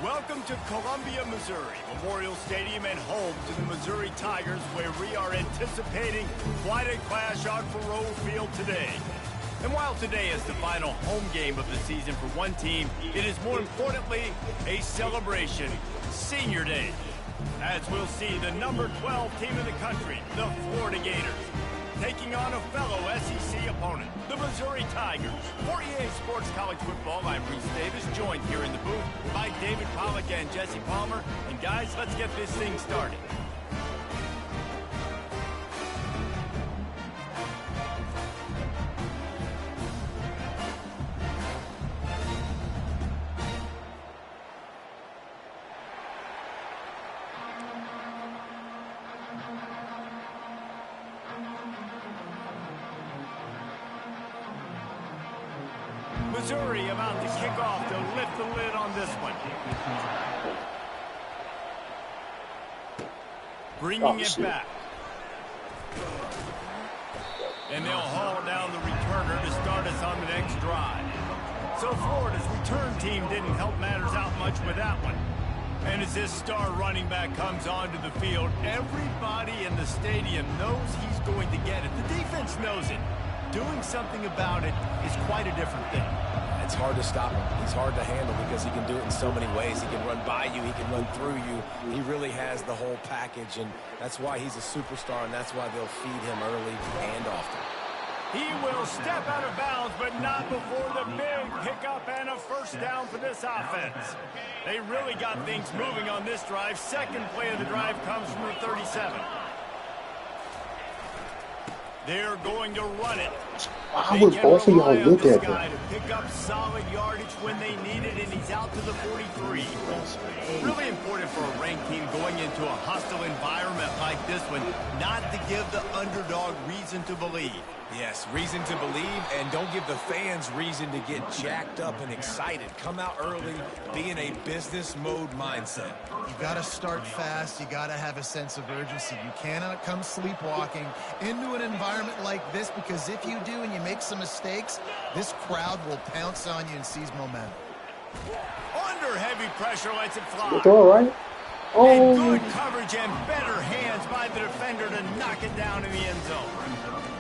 Welcome to Columbia, Missouri, Memorial Stadium and home to the Missouri Tigers, where we are anticipating quite a clash on Faurot Field today. And while today is the final home game of the season for one team, it is more importantly a celebration, Senior Day, as we'll see the number 12 team in the country, the Florida Gators, taking on a fellow SEC opponent, the Missouri Tigers. For EA Sports College Football, I'm Reese Davis, joined here in the booth by David Pollack and Jesse Palmer. And guys, let's get this thing started. Missouri about to kick off to lift the lid on this one. Bringing it back. And they'll haul down the returner to start us on the next drive. So Florida's return team didn't help matters out much with that one. And as this star running back comes onto the field, everybody in the stadium knows he's going to get it. The defense knows it. Doing something about it is quite a different thing. It's hard to stop him. He's hard to handle because he can do it in so many ways. He can run by you. He can run through you. He really has the whole package, and that's why he's a superstar, and that's why they'll feed him early and often. He will step out of bounds, but not before the big pickup and a first down for this offense. They really got things moving on this drive. Second play of the drive comes from the 37. They're going to run it. How would both of y'all look at that? To pick up solid yardage when they need it, and he's out to the 43. Really important for a ranked team going into a hostile environment like this one, not to give the underdog reason to believe. Yes, reason to believe, and don't give the fans reason to get jacked up and excited. Come out early, be in a business mode mindset. You got to start fast. You got to have a sense of urgency. You cannot come sleepwalking into an environment like this, because if you do and you make some mistakes, this crowd will pounce on you and seize momentum. Under heavy pressure, lets it fly. It's all right. Oh. And good coverage and better hands by the defender to knock it down in the end zone.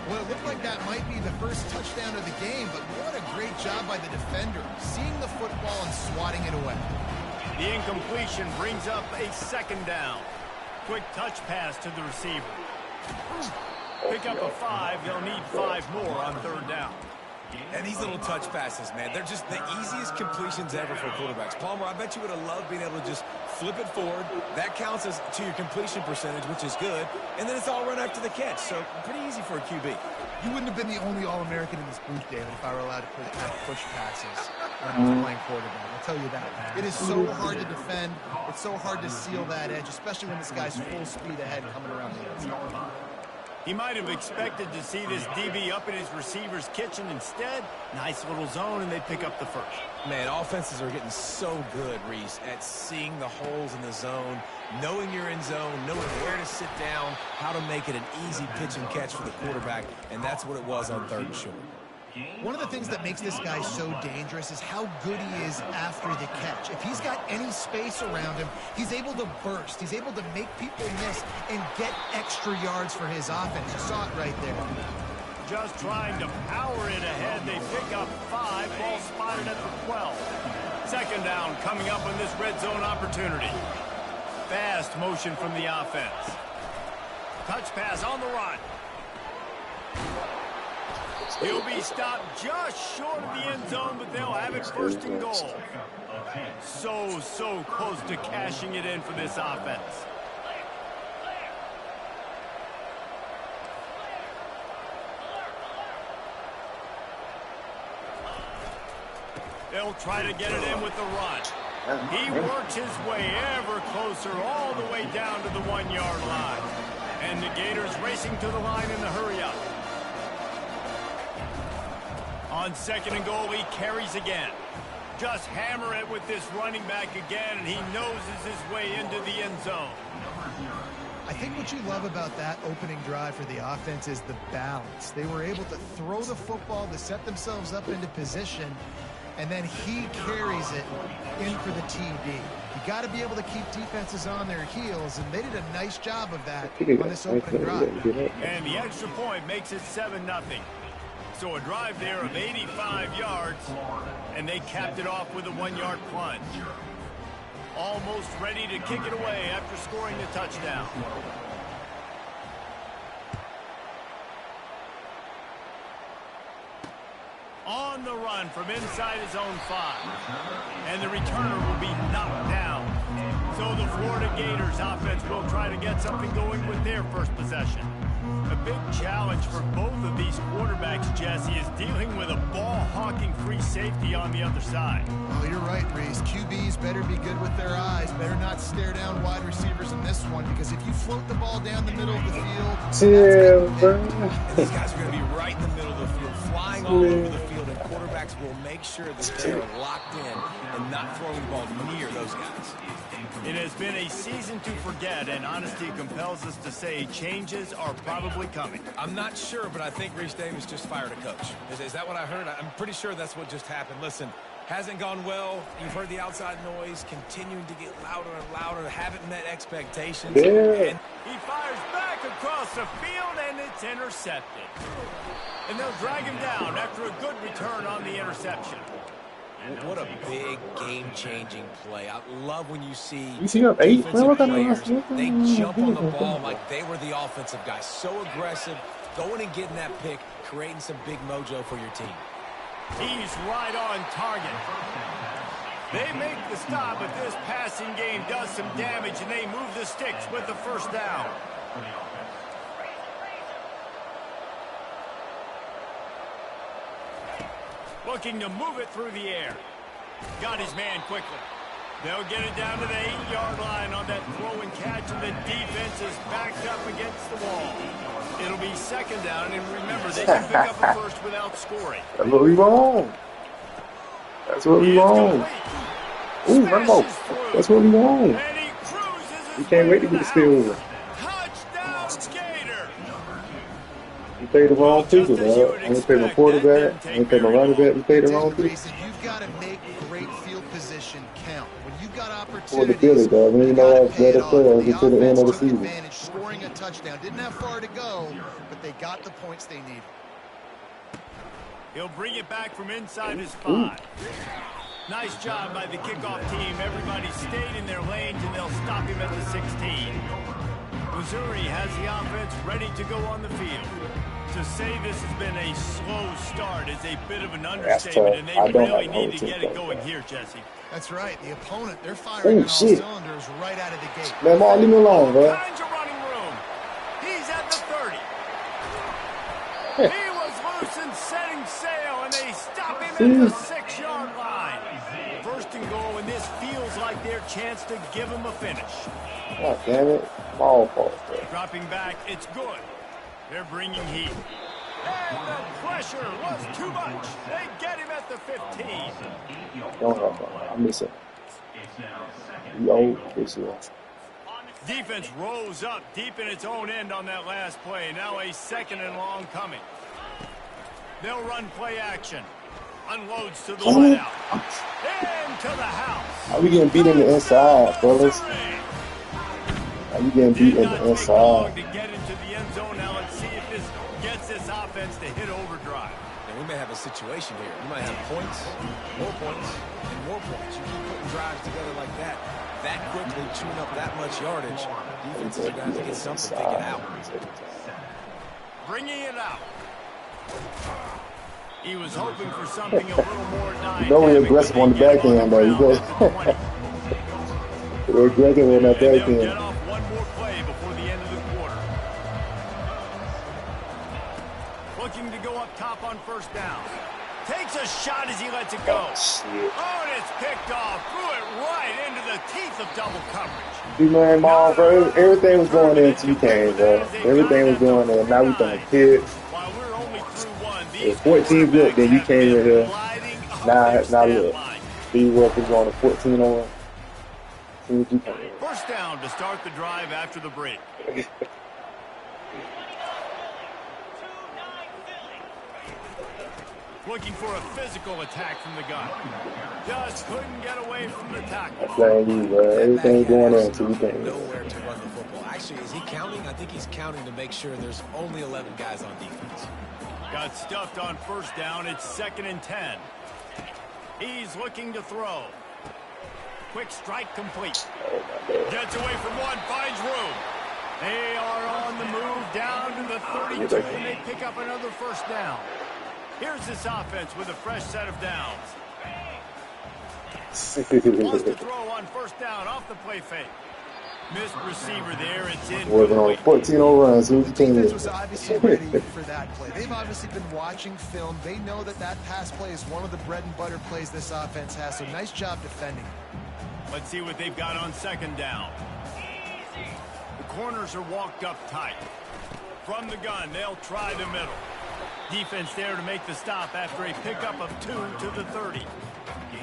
Well, it looked like that might be the first touchdown of the game, but what a great job by the defender, seeing the football and swatting it away. The incompletion brings up a second down. Quick touch pass to the receiver. Pick up a 5. They'll need 5 more on third down. And these little touch passes, man, they're just the easiest completions ever for quarterbacks. Palmer, I bet you would have loved being able to just flip it forward. That counts as to your completion percentage, which is good. And then it's all run after the catch, so pretty easy for a QB. You wouldn't have been the only All-American in this booth, David, if I were allowed to push passes when I was playing quarterback. I'll tell you that. It is so hard to defend. It's so hard to seal that edge, especially when this guy's full speed ahead coming around the edge. He might have expected to see this DB up in his receiver's kitchen. Instead, nice little zone, and they pick up the first. Man, offenses are getting so good, Reese, at seeing the holes in the zone, knowing you're in zone, knowing where to sit down, how to make it an easy pitch and catch for the quarterback, and that's what it was on third and short. One of the things that makes this guy so dangerous is how good he is after the catch. If he's got any space around him, he's able to burst. He's able to make people miss and get extra yards for his offense. You saw it right there. Just trying to power it ahead. They pick up 5. Ball spotted at the 12. Second down coming up on this red zone opportunity. Fast motion from the offense. Touch pass on the run. He'll be stopped just short of the end zone, but they'll have it first and goal. So close to cashing it in for this offense. They'll try to get it in with the run. He works his way ever closer all the way down to the 1-yard line. And the Gators racing to the line in the hurry-up. On second and goal, he carries again. Just hammer it with this running back again, and he noses his way into the end zone. I think what you love about that opening drive for the offense is the balance. They were able to throw the football to set themselves up into position, and then he carries it in for the TD. You got to be able to keep defenses on their heels, and they did a nice job of that on this opening drive. And the extra point makes it 7-0. So a drive there of 85 yards, and they capped it off with a 1-yard plunge. Almost ready to kick it away after scoring the touchdown. On the run from inside his own 5. And the returner will be knocked down. So the Florida Gators offense will try to get something going with their first possession. A big challenge for both of these quarterbacks, Jesse, is dealing with a ball-hawking free safety on the other side. Oh, you're right, Reese. QBs better be good with their eyes. Better not stare down wide receivers in this one, because if you float the ball down the middle of the field, these guys are going to be right in the middle of the field, flying all over the field, and quarterbacks will make sure that they are locked in and not throwing the ball near those guys. It has been a season to forget, and honesty compels us to say changes are probably coming. I'm not sure, but I think Reese Davis just fired a coach. Is that what I heard? I'm pretty sure that's what just happened. Listen, hasn't gone well. You've heard the outside noise, continuing to get louder and louder, haven't met expectations. Yeah. And he fires back across the field, and it's intercepted. And they'll drag him down after a good return on the interception. What a big game-changing play. I love when you see up 8? defensive players, they jump on the ball like they were the offensive guy. So aggressive, going and getting that pick, creating some big mojo for your team. He's right on target. They make the stop, but this passing game does some damage, and they move the sticks with the first down. Looking to move it through the air. Got his man quickly. They'll get it down to the 8-yard line on that throw and catch, and the defense is backed up against the wall. It'll be second down, and remember, they can pick up a first without scoring. That's what we want. That's what we want. Ooh, Rambo. That's what we want. And he cruises We can't wait to get the steal. Touchdown, Gator. We paid the wrong people, dog. I didn't pay my quarterback. I didn't pay my running back. We paid the wrong people. You've got to make great field position count. When you've got For the opportunities, Philly, dog. We didn't know I was better players until the end of the season. advantage, scoring a touchdown. Didn't have far to go, but they got the points they needed. He'll bring it back from inside his 5. Nice job by the kickoff team. Everybody stayed in their lanes, and they'll stop him at the 16. Missouri has the offense ready to go on the field. To say this has been a slow start is a bit of an understatement, and they really need to get it going here, Jesse. That's right. The opponent, they're firing on all cylinders right out of the gate. Man, Mark, leave me alone, bro. Finds a running room. He's at the 30. He was loose and setting sail, and they stop him at the 6-yard line. First and goal, and this feels like their chance to give him a finish. God damn it. Ball fault, bro. Dropping back, it's good. They're bringing heat. And the pressure was too much. They get him at the 15. Don't help him. I miss it. You old this year. Defense rose up deep in its own end on that last play. Now a second and long coming. They'll run play action. Unloads to the wideout. Into the house. Are we getting beat in the inside, fellas? Are we getting beat in the inside? To get into the end zone. Now let's see if this gets this offense to hit overdrive. And we may have a situation here. You might have points, and more points. You keep putting drives together like that quickly, chewing up that much yardage. Defenses are going to get something figured out. Bringing it out. He was hoping for something a little more dynamic. You know we're aggressive on the back end, though. You go. We're aggressive on that back Get end. off one more play before the end of the quarter. Looking to go up top on first down. Takes a shot as he lets it go. Oh, and it's picked off. Threw it right into the teeth of double coverage. You man, Mom, bro. Everything was going in until you came, bro. Everything was going in. Now we throwing picks. While we're only through one, If 14 look, then you came in here. Now look. Steve Wolf is on a 14 on. See what you can. First down to start the drive after the break. Looking for a physical attack from the gun. Just couldn't get away from the tackle. I'm playing you, bro. Everything going on until you can't. Nowhere to run the football. Actually, is he counting? I think he's counting to make sure there's only 11 guys on defense. Got stuffed on first down. It's 2nd and 10. He's looking to throw. Quick strike complete. Gets away from one, finds room. They are on the move down to the 32, and they pick up another first down. Here's this offense with a fresh set of downs. Wants to throw on first down off the play fake. Missed receiver there. It's in. Working on 14-0 runs. The defense was obviously ready for that play. They've obviously been watching film. They know that that pass play is one of the bread and butter plays this offense has. So nice job defending. Let's see what they've got on 2nd down. The corners are walked up tight. From the gun, they'll try the middle. Defense there to make the stop after a pickup of 2 to the 30.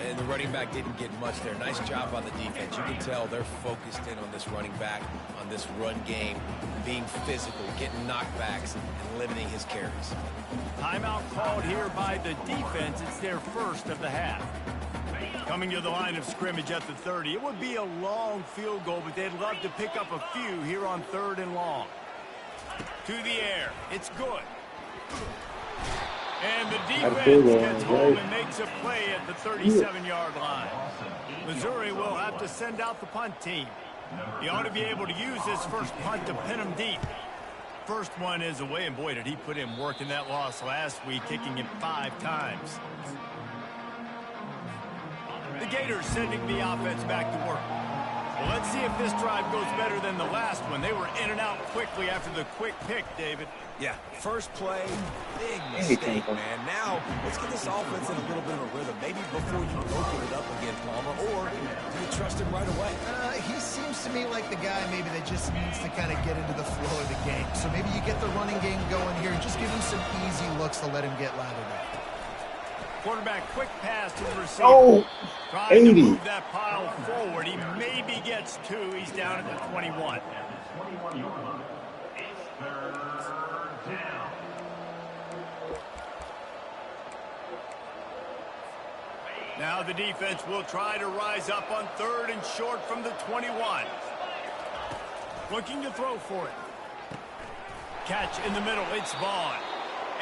And the running back didn't get much there. Nice job on the defense. You can tell they're focused in on this running back, on this run game, being physical, getting knockbacks, and limiting his carries. Timeout called here by the defense. It's their first of the half. Coming to the line of scrimmage at the 30. It would be a long field goal, but they'd love to pick up a few here on 3rd and long. To the air. It's good. And the defense gets home and makes a play at the 37-yard line. Missouri will have to send out the punt team. He ought to be able to use his first punt to pin him deep. First one is away, and boy, did he put in work in that loss last week, kicking it 5 times. The Gators sending the offense back to work. Well, let's see if this drive goes better than the last one. They were in and out quickly after the quick pick, David. Yeah, first play, big mistake, man. Now, let's get this offense in a little bit of a rhythm. Maybe before you open it up again, Palmer, or do you trust him right away? He seems to me like the guy maybe that just needs to kind of get into the flow of the game. So maybe you get the running game going here and just give him some easy looks to let him get lathered up. Quarterback, quick pass to the receiver. Oh, Trying to move that pile forward. He maybe gets 2. He's down at the 21. Now the defense will try to rise up on 3rd and short from the 21. Looking to throw for it. Catch in the middle. It's Vaughn.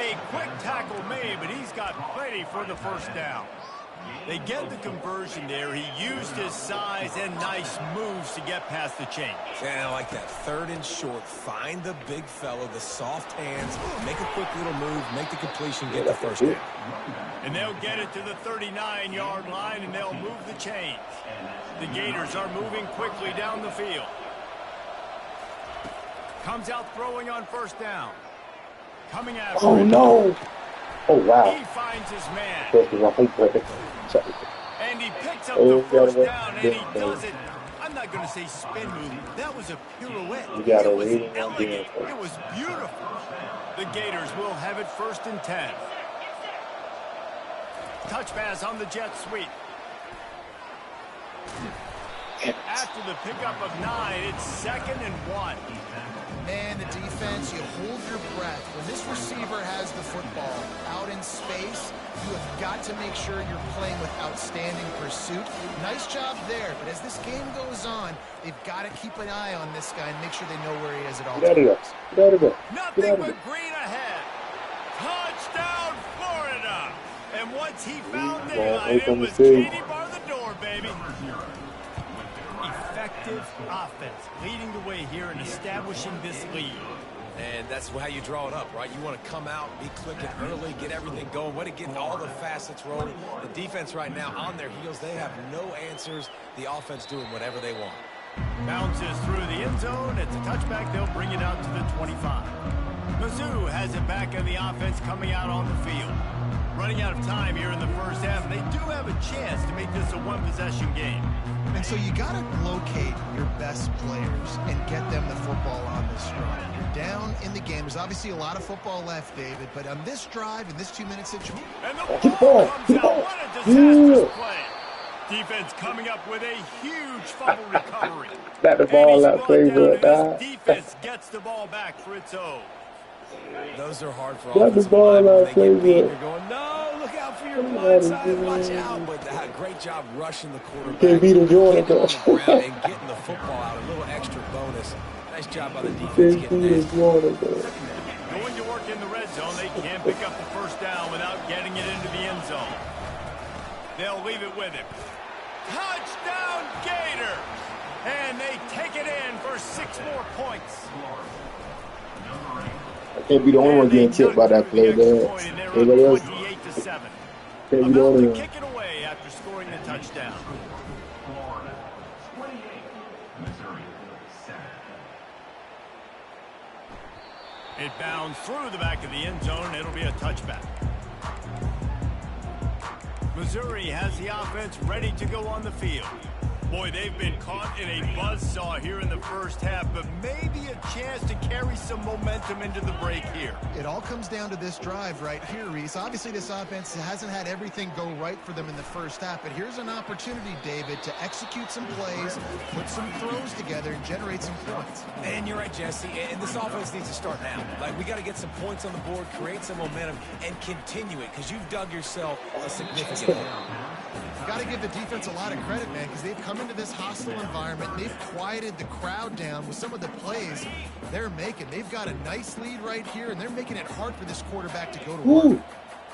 A quick tackle made, but he's got plenty for the first down. They get the conversion there. He used his size and nice moves to get past the chain. Yeah, I like that. 3rd and short. Find the big fellow, the soft hands, make a quick little move, make the completion, get the first down. And they'll get it to the 39-yard line, and they'll move the chains. The Gators are moving quickly down the field. Comes out throwing on first down. Coming out. Oh, no. Oh, wow. He finds his man. And he picks up Oh, the first yeah, down, and he does it. I'm not going to say spin move. That was a pirouette. You got It was it. elegant. It was beautiful. The Gators will have it 1st and 10. Touch pass on the jet sweep. After the pickup of 9, it's 2nd and 1. Man, the defense, you hold your breath. When this receiver has the football out in space, you have got to make sure you're playing with outstanding pursuit. Nice job there, but as this game goes on, they've got to keep an eye on this guy and make sure they know where he is at all times. Nothing but green ahead. Touchdown, Florida. And once he found daylight, it was Katie bar the door, baby. Effective offense leading the way here and establishing this lead. And that's how you draw it up, right? You want to come out, be clicking early, get everything going, want to get all the facets rolling. The defense right now on their heels, they have no answers. The offense doing whatever they want. Bounces through the end zone. It's a touchback. They'll bring it out to the 25. Mizzou has it back in the offense coming out on the field. Running out of time here in the first half. They do have a chance to make this a one-possession game. And so you got to locate your best players and get them the football on this drive. You're down in the game. There's obviously a lot of football left, David, but on this drive, in this 2-minute situation. And the ball comes out. What a disastrous play. Defense coming up with a huge fumble recovery. Got the ball out, playbook. Defense gets the ball back for its own. Those are hard for Got the ball out, playbook. You're going, no, look out for your blind side. Watch out. But great job rushing the quarterback. Can't beat him, Jordan. Getting on the ground and getting the football out. A little extra bonus. Nice job by the defense getting that. Going to work in the red zone. They can't pick up the first down without getting it into the end zone. They'll leave it with him. Touchdown, Gator! And they take it in for 6 more points. I can't be the only one getting tipped by that play there. Everybody else can't be the only one. Kick it away after scoring the touchdown. It bounds through the back of the end zone. It'll be a touchback. Missouri has the offense ready to go on the field. Boy, they've been caught in a buzzsaw here in the first half, but maybe a chance to carry some momentum into the break here. It all comes down to this drive right here, Reese. Obviously, this offense hasn't had everything go right for them in the first half, but here's an opportunity, David, to execute some plays, put some throws together, and generate some points. And you're right, Jesse, and this offense needs to start now. Like, we got to get some points on the board, create some momentum, and continue it, because you've dug yourself a significant hole. You got to give the defense a lot of credit, man, because they've come into this hostile environment. And they've quieted the crowd down with some of the plays they're making. They've got a nice lead right here, and they're making it hard for this quarterback to go to work.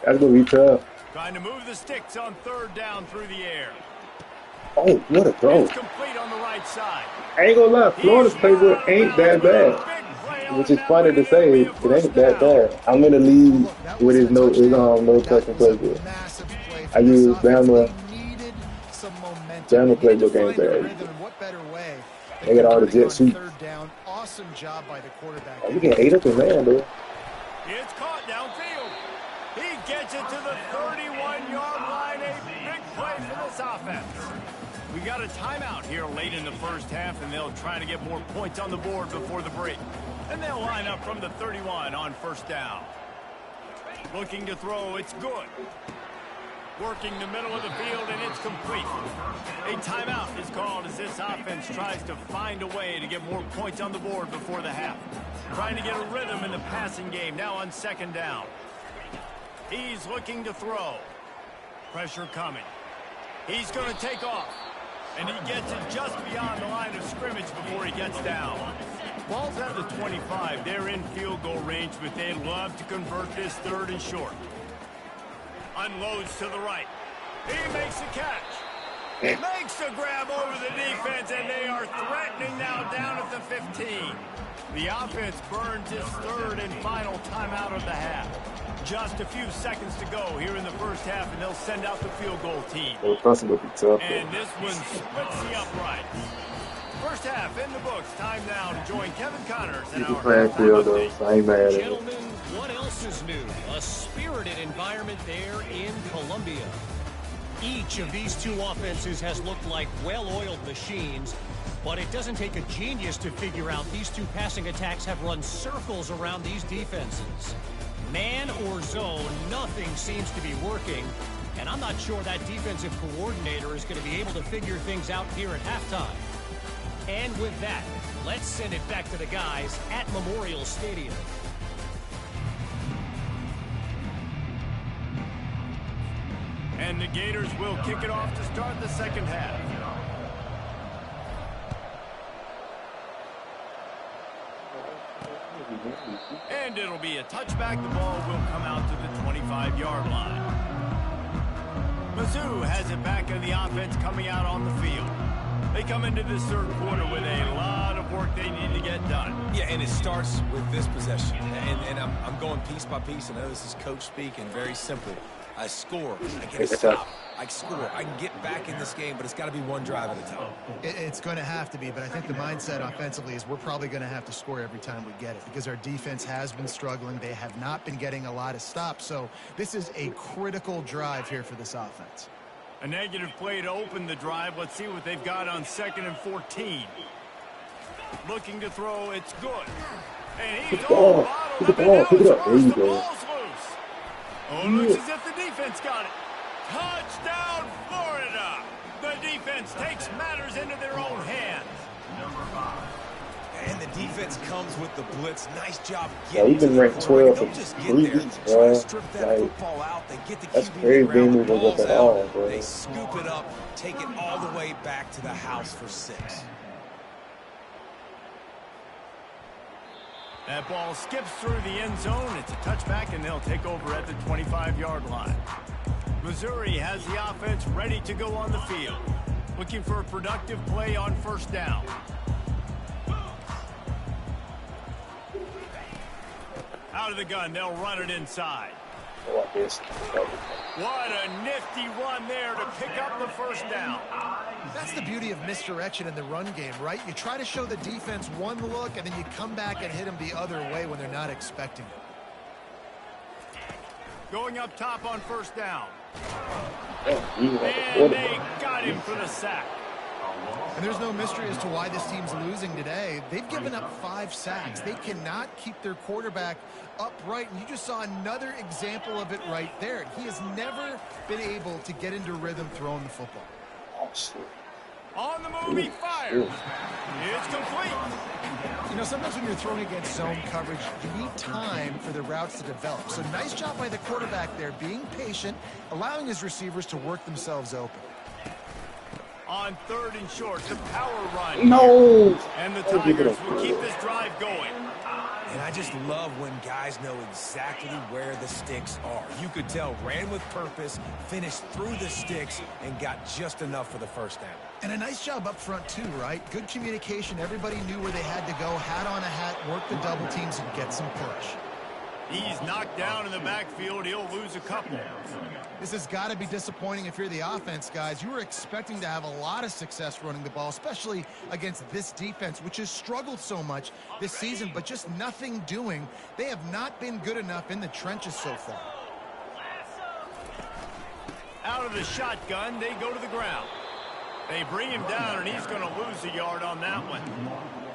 That's going to be tough. Trying to move the sticks on 3rd down through the air. Oh, what a throw. It's complete on the right side. I ain't going to lie, Florida's playbook ain't that bad. Which is funny to say, it ain't that bad. I'm going to lead with his no touching playbook. I use Bama playbook ain't bad. They got all the jet sweeps. Awesome job by the quarterback. Oh, we can 8 up in man, though. It's caught downfield. He gets it to the 31-yard line. A big play for this offense. We got a timeout here late in the first half, and they'll try to get more points on the board before the break. And they'll line up from the 31 on 1st down. Looking to throw, it's good. Working the middle of the field, and it's complete. A timeout is called as this offense tries to find a way to get more points on the board before the half. Trying to get a rhythm in the passing game now on 2nd down. He's looking to throw. Pressure coming. He's going to take off. And he gets it just beyond the line of scrimmage before he gets down. Ball's at the 25. They're in field goal range, but they'd love to convert this 3rd and short. Unloads to the right. He makes the catch. Makes the grab over the defense, and they are threatening now down at the 15. The offense burns its 3rd and final timeout of the half. Just a few seconds to go here in the first half, and they'll send out the field goal team. And this one splits the uprights. First half in the books. Time now to join Kevin Connors and our field though, so I ain't mad at it. Gentlemen, what else is new? A spirited environment there in Columbia. Each of these 2 offenses has looked like well-oiled machines, but it doesn't take a genius to figure out these 2 passing attacks have run circles around these defenses. Man or zone, nothing seems to be working, and I'm not sure that defensive coordinator is going to be able to figure things out here at halftime. And with that, let's send it back to the guys at Memorial Stadium. And the Gators will kick it off to start the 2nd half. And it'll be a touchback. The ball will come out to the 25-yard line. Mizzou has it back in the offense coming out on the field. They come into this 3rd quarter with a lot of work they need to get done. Yeah, and it starts with this possession. And I'm going piece by piece. I know this is coach speak and very simple. I score. I get a stop. I score. I can get back in this game, but it's got to be one drive at a time. It's going to have to be, but I think the mindset offensively is we're probably going to have to score every time we get it because our defense has been struggling. They have not been getting a lot of stops, so this is a critical drive here for this offense. A negative play to open the drive. Let's see what they've got on 2nd and 14. Looking to throw. It's good. And he's all bottled up. There you go. Oh, looks as if the defense got it. Touchdown, Florida. The defense takes matters into their own hands. And the defense comes with the blitz. Nice job Yeah, getting we've been to ranked the 12 Don't for just 3 get there. weeks, Try bro. to strip that Like, football out. They get the that's QB to the crazy. ground. Didn't The move us ball's up at out. all, bro. They scoop it up, take it all the way back to the house for 6. That ball skips through the end zone. It's a touchback, and they'll take over at the 25-yard line. Missouri has the offense ready to go on the field. Looking for a productive play on first down. Out of the gun, they'll run it inside. Like this. What a nifty run there to pick up the first down. That's the beauty of misdirection in the run game, right? You try to show the defense one look, and then you come back and hit them the other way when they're not expecting it. Going up top on first down. And they got him for the sack. And there's no mystery as to why this team's losing today. They've given up 5 sacks. They cannot keep their quarterback upright, and you just saw another example of it right there. He has never been able to get into rhythm throwing the football. On the move, he fires. It's complete. You know, sometimes when you're throwing against zone coverage, you need time for the routes to develop. So nice job by the quarterback there, being patient, allowing his receivers to work themselves open. On 3rd and short, the power run. No! And the Tigers will keep this drive going. And I just love when guys know exactly where the sticks are. You could tell ran with purpose, finished through the sticks, and got just enough for the first down. And a nice job up front too, right? Good communication. Everybody knew where they had to go. Hat on a hat, work the double teams, and get some push. He's knocked down in the backfield. He'll lose a couple. This has got to be disappointing if you're the offense, guys. You were expecting to have a lot of success running the ball, especially against this defense, which has struggled so much this season, but just nothing doing. They have not been good enough in the trenches so far. Out of the shotgun, they go to the ground. They bring him down, and he's going to lose a yard on that one.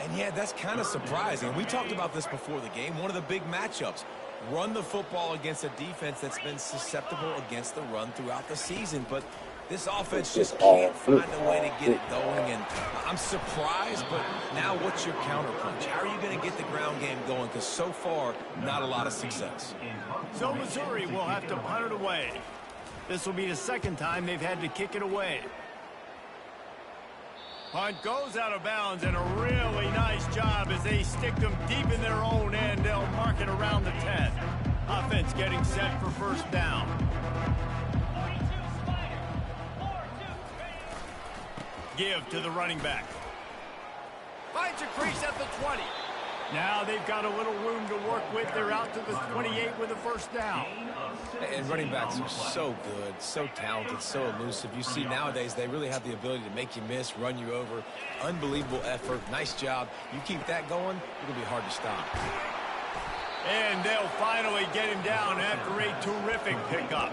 And yeah, that's kind of surprising. We talked about this before the game. One of the big matchups. Run the football against a defense that's been susceptible against the run throughout the season. But this offense just can't find a way to get it going. And I'm surprised, but now what's your counterpunch? How are you going to get the ground game going? Because so far, not a lot of success. So Missouri will have to punt it away. This will be the second time they've had to kick it away. Punt goes out of bounds, and a really nice job as they stick them deep in their own end. They'll mark it around the 10. Offense getting set for first down. Give to the running back. Finds a crease at the 20. Now they've got a little room to work with. They're out to the 28 with a first down. And running backs are so good, so talented, so elusive. You see nowadays they really have the ability to make you miss, run you over. Unbelievable effort. Nice job. You keep that going, it'll be hard to stop. And they'll finally get him down after a terrific pickup.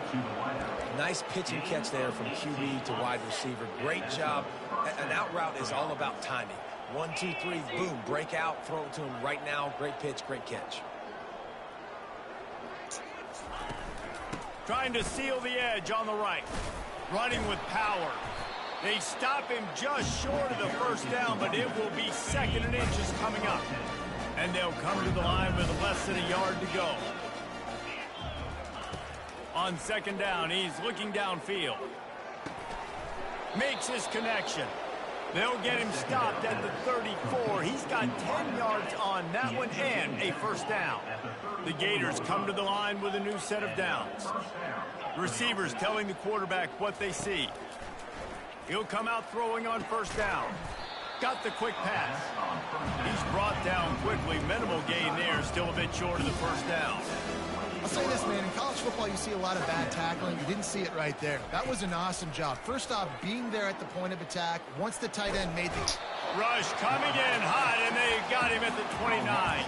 Nice pitch and catch there from QB to wide receiver. Great job. An out route is all about timing. 1, 2, 3, boom, break out, throw it to him right now. Great pitch, great catch. Trying to seal the edge on the right. Running with power. They stop him just short of the first down, but it will be 2nd and inches coming up. And they'll come to the line with less than a yard to go. On 2nd down, he's looking downfield. Makes his connection. They'll get him stopped at the 34. He's got 10 yards on that one and a first down. The Gators come to the line with a new set of downs. Receivers telling the quarterback what they see. He'll come out throwing on first down. Got the quick pass. He's brought down quickly. Minimal gain there. Still a bit short of the first down. I'll say this, man. In college football, you see a lot of bad tackling. You didn't see it right there. That was an awesome job. First off, being there at the point of attack. Once the tight end made the... Rush coming in hot, and they got him at the 29.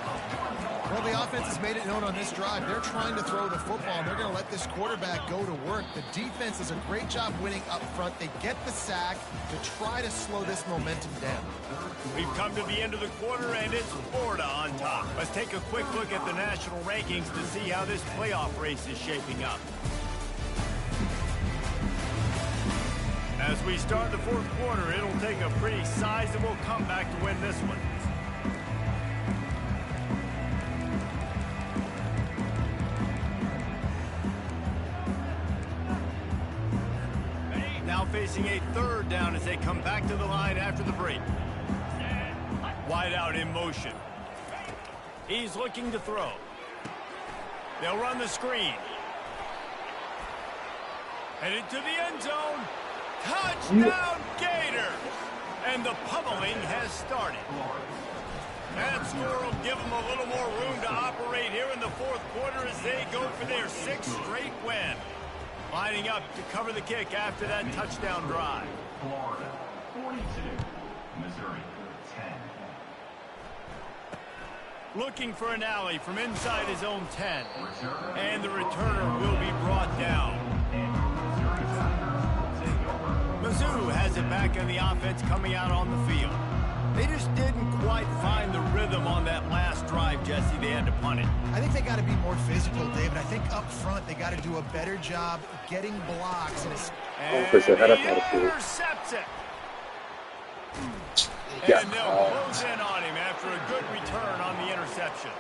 Well, the offense has made it known on this drive. They're trying to throw the football, and they're going to let this quarterback go to work. The defense does a great job winning up front. They get the sack to try to slow this momentum down. We've come to the end of the quarter, and it's Florida on top. Let's take a quick look at the national rankings to see how this playoff race is shaping up. As we start the 4th quarter, it'll take a pretty sizable comeback to win this one. facing a third down as they come back to the line after the break. Wide out in motion. He's looking to throw. They'll run the screen. Headed to the end zone. Touchdown, Gators! And the pummeling has started. That score will give them a little more room to operate here in the fourth quarter as they go for their 6th straight win. Lining up to cover the kick after that touchdown drive. Florida, 42. Missouri, 10. Looking for an alley from inside his own 10. And the returner will be brought down. Mizzou has it back in the offense coming out on the field. They just didn't quite find the rhythm on that last drive, Jesse. They had to punt it. I think they got to be more physical, David. I think up front they got to do a better job getting blocks. And he intercepts it. And they'll close in on him after a good return on the interception.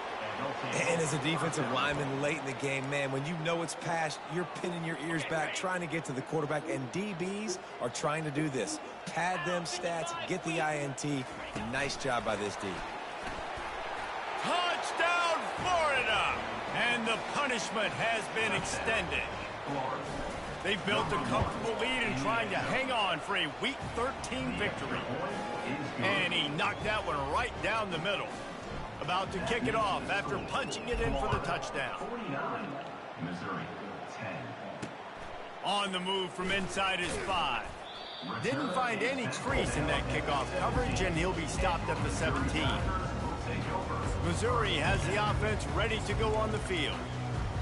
And as a defensive lineman late in the game, man, when you know it's passed, you're pinning your ears back, trying to get to the quarterback, and DBs are trying to do this. Pad them stats, get the INT. Nice job by this D. Touchdown, Florida! And the punishment has been extended. They've built a comfortable lead and trying to hang on for a Week 13 victory. And he knocked that one right down the middle. About to kick it off after punching it in for the touchdown. 49, Missouri, 10. On the move from inside his 5. Didn't find any crease in that kickoff coverage, and he'll be stopped at the 17. Missouri has the offense ready to go on the field.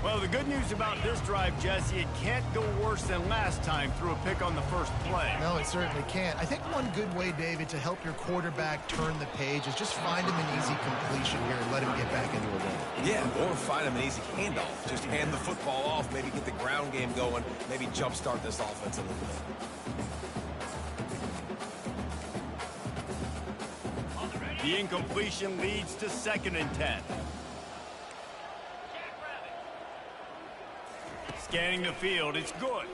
Well, the good news about this drive, Jesse, it can't go worse than last time through a pick on the first play. No, it certainly can't. I think one good way, David, to help your quarterback turn the page is just find him an easy completion here and let him get back into a rhythm. Yeah, or find him an easy handoff. Just hand the football off, maybe get the ground game going, maybe jumpstart this offense a little bit. The incompletion leads to 2nd and 10. Scanning the field, it's good.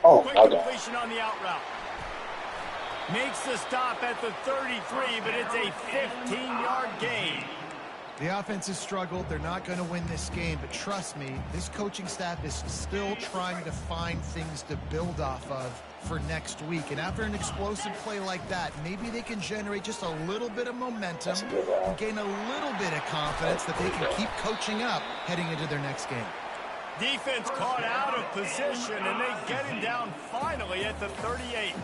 Quick completion on the out route. Makes the stop at the 33, but it's a 15-yard gain. The offense has struggled. They're not going to win this game, but trust me, this coaching staff is still trying to find things to build off of for next week. And after an explosive play like that, maybe they can generate just a little bit of momentum and gain a little bit of confidence that they can keep coaching up heading into their next game. Defense caught out of position, and they get him down finally at the 38.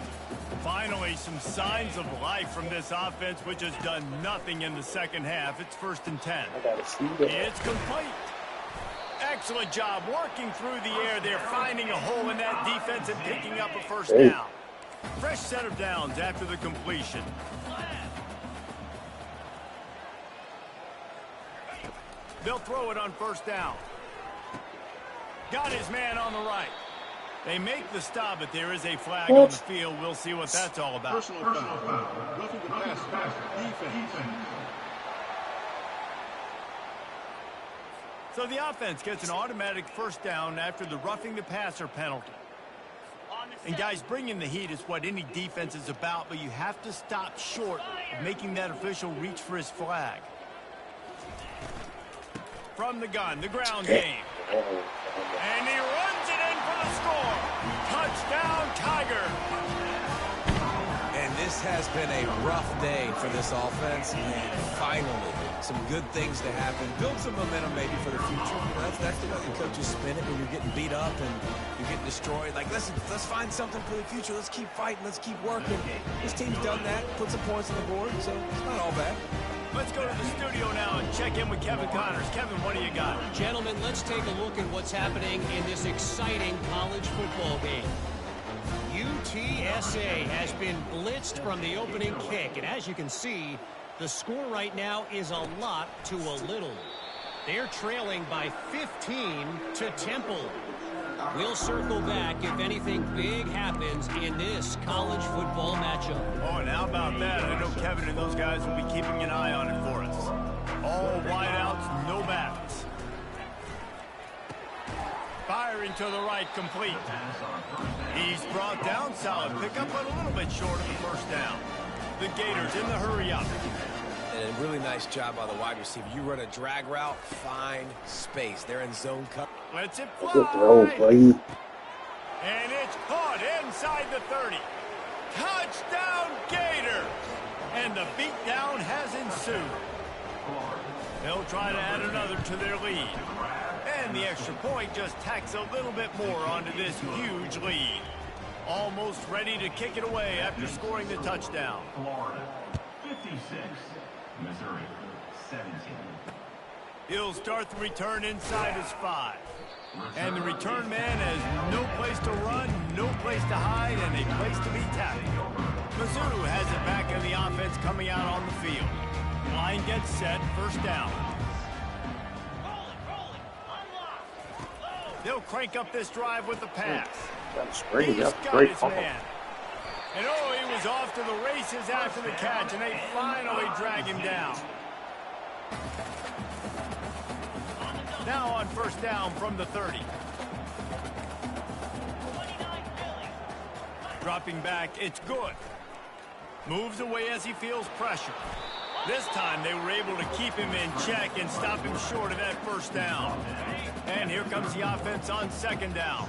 Finally, some signs of life from this offense, which has done nothing in the second half. It's 1st and 10. It's complete. Excellent job working through the air there, finding a hole in that defense and picking up a first down. Fresh set of downs after the completion. They'll throw it on 1st down. Got his man on the right. They make the stop, but there is a flag on the field. We'll see what that's all about. Personal foul. Roughing the passer. Defense. So the offense gets an automatic 1st down after the roughing the passer penalty. And guys, bringing the heat is what any defense is about, but you have to stop short of making that official reach for his flag. From the gun, the ground game. And he runs it in for the score. Touchdown, Tiger. And this has been a rough day for this offense. And finally, some good things to happen. Build some momentum maybe for the future. You know, that's the way the coaches spin it when you're getting beat up and you're getting destroyed. Like, let's find something for the future. Let's keep fighting. Let's keep working. This team's done that. Put some points on the board, so it's not all bad. Let's go to the studio now and check in with Kevin Connors. Kevin, what do you got? Gentlemen, let's take a look at what's happening in this exciting college football game. UTSA has been blitzed from the opening kick, and as you can see, the score right now is a lot to a little. They're trailing by 15 to Temple. We'll circle back if anything big happens in this college football matchup. Oh, and how about that? I know Kevin and those guys will be keeping an eye on it for us. All wideouts, no backs. Fires Firing to the right, complete. He's brought down, solid pickup, but a little bit short of the first down. The Gators in the hurry up. And a really nice job by the wide receiver. You run a drag route, find space. They're in zone cut. Lets it Good throw, fly. buddy. And it's caught inside the 30. Touchdown, Gator! And the beatdown has ensued. They'll try to add another to their lead. And the extra point just tacks a little bit more onto this huge lead. Almost ready to kick it away after scoring the touchdown. Florida 56, Missouri 17. He'll start the return inside his 5. And the return man has no place to run, no place to hide, and a place to be tackled. Mizzou has it back in the offense coming out on the field. Line gets set, first down. They'll crank up this drive with the pass. That's great. He's That's got great his call. man. And oh, he was off to the races after the catch, and they finally drag him down. Now on first down from the 30. Dropping back, it's good. Moves away as he feels pressure. This time they were able to keep him in check and stop him short of that first down. And here comes the offense on second down.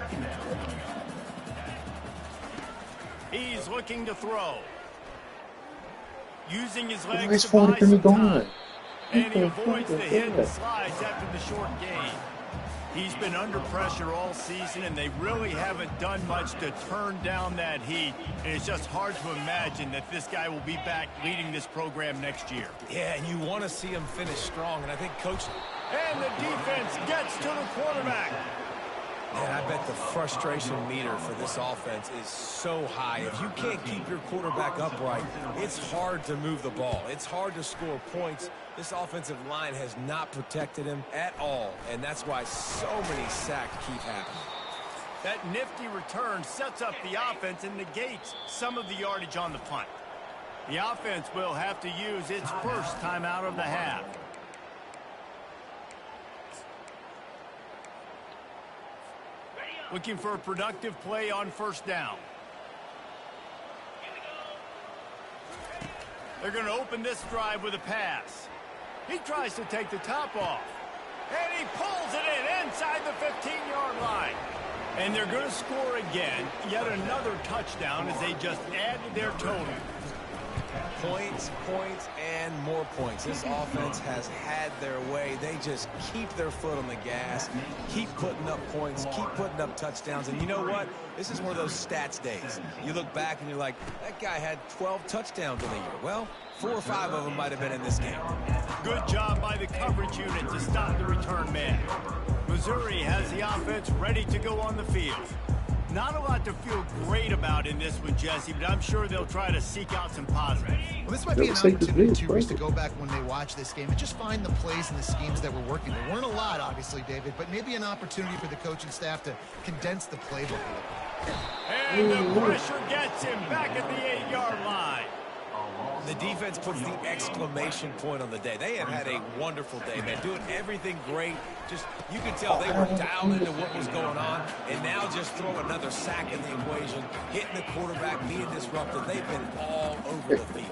He's looking to throw. Using his legs Nice to buy 43 some going. time. And he avoids the hit and slides after the short gain. He's been under pressure all season, and they really haven't done much to turn down that heat. And it's just hard to imagine that this guy will be back leading this program next year. Yeah, and you want to see him finish strong, and I think Coach... And the defense gets to the quarterback. Man, I bet the frustration meter for this offense is so high. If you can't keep your quarterback upright, it's hard to move the ball. It's hard to score points. This offensive line has not protected him at all, and that's why so many sacks keep happening. That nifty return sets up the offense and negates some of the yardage on the punt. The offense will have to use its first timeout of the half. Looking for a productive play on first down. They're going to open this drive with a pass. He tries to take the top off. And he pulls it in inside the 15-yard line. And they're going to score again. Yet another touchdown as they just added their total. Points, points, and more points. This offense has had their way. They just keep their foot on the gas, keep putting up points, keep putting up touchdowns. And you know what? This is one of those stats days. You look back and you're like, that guy had 12 touchdowns in the year. Well, 4 or 5 of them might have been in this game. Good job by the coverage unit to stop the return man. Missouri has the offense ready to go on the field. Not a lot to feel great about in this one, Jesse, but I'm sure they'll try to seek out some positives. Well, this might be an opportunity, too, Reese, to go back when they watch this game and just find the plays and the schemes that were working. There weren't a lot, obviously, David, but maybe an opportunity for the coaching staff to condense the playbook a little. And the pressure gets him back at the 8-yard line. The defense puts the exclamation point on the day. They have had a wonderful day, man. Doing everything great. Just, you can tell they were dialed into what was going on. And now just throw another sack in the equation. Hitting the quarterback, being disrupted. They've been all over the field.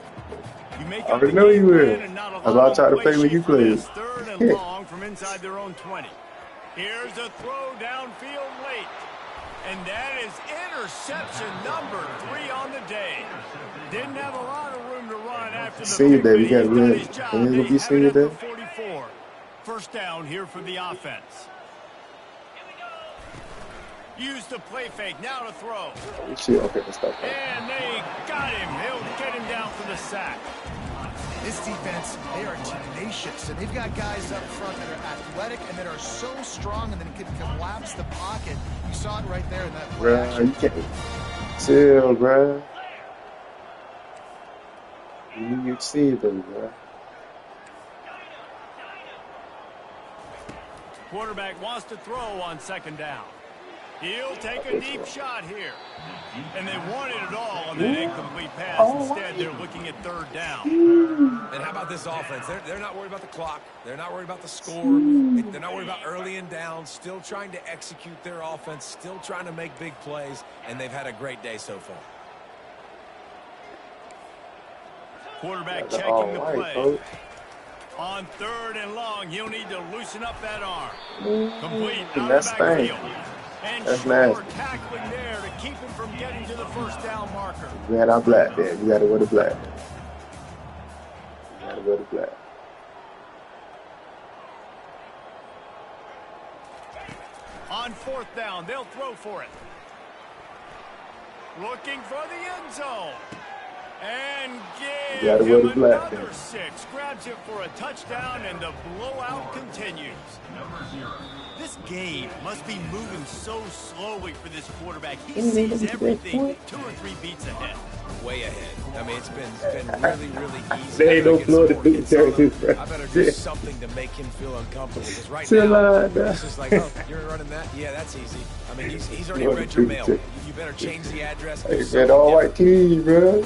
You make I already know you will. That's why I try to play when you play. Third and long from inside their own 20. Here's a throw downfield late. And that is interception number 3 on the day. Didn't have a lot of room to run after the Senior day, we got to win. his job. And it's going to be They senior have it day. at the 44. First down here for the offense. Use the play fake. Now to throw. Shit, okay, let's stop. And they got him. He'll get him down for the sack. This defense, they are tenacious, and they've got guys up front that are athletic and that are so strong and then can collapse the pocket. You saw it right there in that play Bruh, action. you can't chill, bruh. You see them, bruh. Quarterback wants to throw on second down. He'll take a deep shot here. And they wanted it all on that incomplete pass. Instead, they're looking at third down. And how about this offense? They're not worried about the clock. They're not worried about the score. They're not worried about early and down. Still trying to execute their offense. Still trying to make big plays. And they've had a great day so far. Quarterback checking the play. On third and long, he'll need to loosen up that arm. Complete out of the backfield. And short tackling there to keep him from getting to the first down marker. We had our black there. You got to wear the black. You got to wear the black. On fourth down, they'll throw for it. Looking for the end zone. And give him another 6. Grabs it for a touchdown, and the blowout continues. This game must be moving so slowly for this quarterback. He sees everything 2 or 3 beats ahead. Way ahead. I mean, it's been really, really easy. There ain't no floor to beat Terry, bro. I better do something to make him feel uncomfortable. Because right now, it's just like, oh, you're running that? Yeah, that's easy. I mean, he's already read your mail. You better change the address. Hey, that all white team, bro.